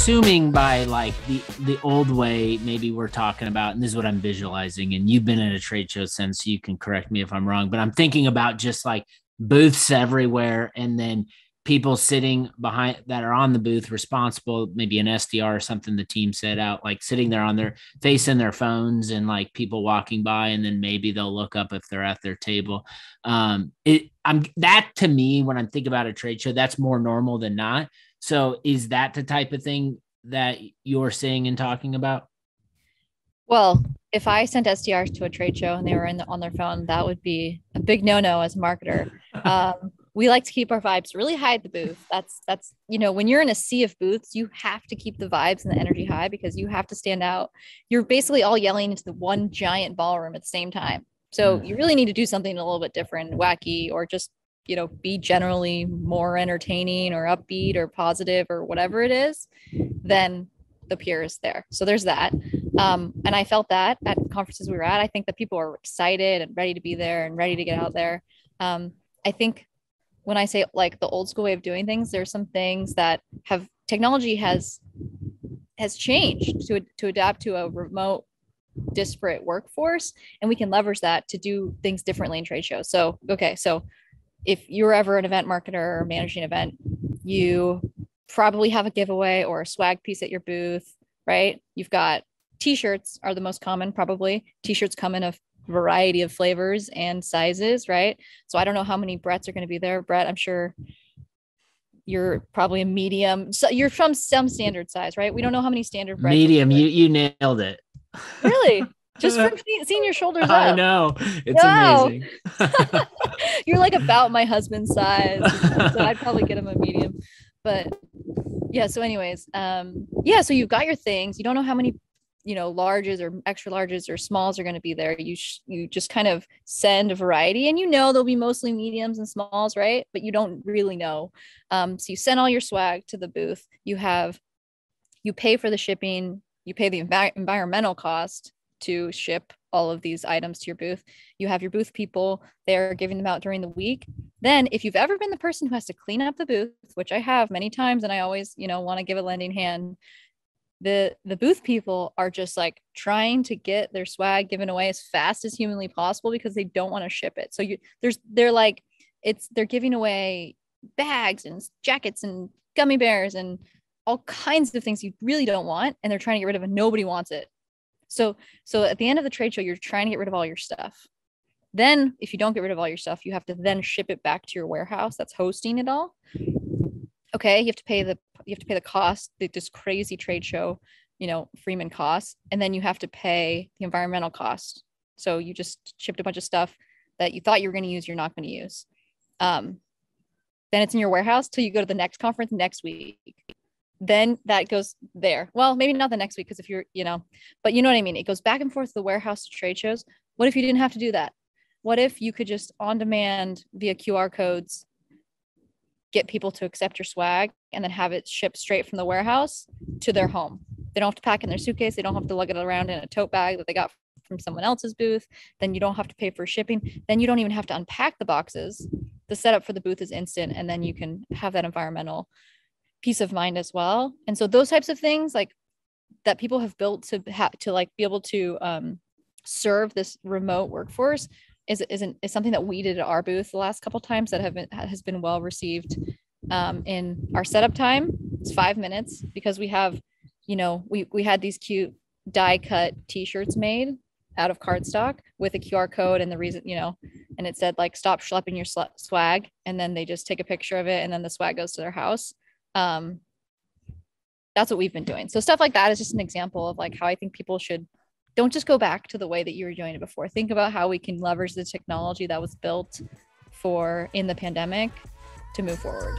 assuming by like the old way, maybe we're talking about, and this is what I'm visualizing, and you've been in a trade show since, so you can correct me if I'm wrong, but I'm thinking about just like booths everywhere, and then people sitting behind that are on the booth responsible, maybe an SDR or something the team set out, like sitting there on their facing their phones, and like people walking by, and then maybe they'll look up if they're at their table. I'm that, to me, when I'm thinking about a trade show, that's more normal than not. So is that the type of thing that you're seeing and talking about? Well, if I sent SDRs to a trade show and they were on their phone, that would be a big no-no as a marketer. We like to keep our vibes really high at the booth. That's when you're in a sea of booths, you have to keep the vibes and the energy high because you have to stand out. You're basically all yelling into the one giant ballroom at the same time. So you really need to do something a little bit different, wacky, or just be generally more entertaining or upbeat or positive or whatever it is, then the peers there. So there's that. And I felt that at conferences we were at. I think that people are excited and ready to be there and ready to get out there. I think when I say like the old school way of doing things, there's some things that technology has changed to adapt to a remote, disparate workforce, and we can leverage that to do things differently in trade shows. So if you're ever an event marketer or managing an event, you probably have a giveaway or a swag piece at your booth, right? You've got t-shirts are the most common, probably. T-shirts come in a variety of flavors and sizes, right? So I don't know how many Bretts are going to be there. Brett, I'm sure you're probably a medium. So you're from some standard size, right? We don't know how many standard Bretts. Medium. You nailed it. Really? Just from seeing your shoulders up. I know. It's amazing. You're like about my husband's size. So I'd probably get him a medium. But yeah, so anyways, so you've got your things. You don't know how many, larges or extra larges or smalls are going to be there. You just kind of send a variety, and there'll be mostly mediums and smalls, right? But you don't really know. So you send all your swag to the booth. You pay for the shipping. You pay the environmental cost to ship all of these items to your booth. You have your booth people, they're giving them out during the week. Then if you've ever been the person who has to clean up the booth, which I have many times, and I always, want to give a lending hand, the booth people are just like trying to get their swag given away as fast as humanly possible because they don't want to ship it. So they're giving away bags and jackets and gummy bears and all kinds of things you really don't want, and they're trying to get rid of it. Nobody wants it. So at the end of the trade show, you're trying to get rid of all your stuff. Then if you don't get rid of all your stuff, you have to then ship it back to your warehouse that's hosting it all. Okay, you have to pay the cost, this crazy trade show, Freeman costs, and then you have to pay the environmental cost. So you just shipped a bunch of stuff that you thought you were going to use, you're not going to use. Then it's in your warehouse till you go to the next conference next week. Then that goes there. Well, maybe not the next week, because if you're, but you know what I mean? It goes back and forth to the warehouse to trade shows. What if you didn't have to do that? What if you could just on demand via QR codes get people to accept your swag and then have it shipped straight from the warehouse to their home? They don't have to pack in their suitcase. They don't have to lug it around in a tote bag that they got from someone else's booth. Then you don't have to pay for shipping. Then you don't even have to unpack the boxes. The setup for the booth is instant, and then you can have that environmental peace of mind as well. And so those types of things like that people have built to like be able to serve this remote workforce is something that we did at our booth the last couple of times that has been well received. In our setup time, it's 5 minutes, because we have, we had these cute die cut t-shirts made out of cardstock with a QR code and the reason, and it said like, stop schlepping your swag. And then they just take a picture of it, and then the swag goes to their house. That's what we've been doing. So stuff like that is just an example of like how I think people don't just go back to the way that you were doing it before. Think about how we can leverage the technology that was built in the pandemic to move forward.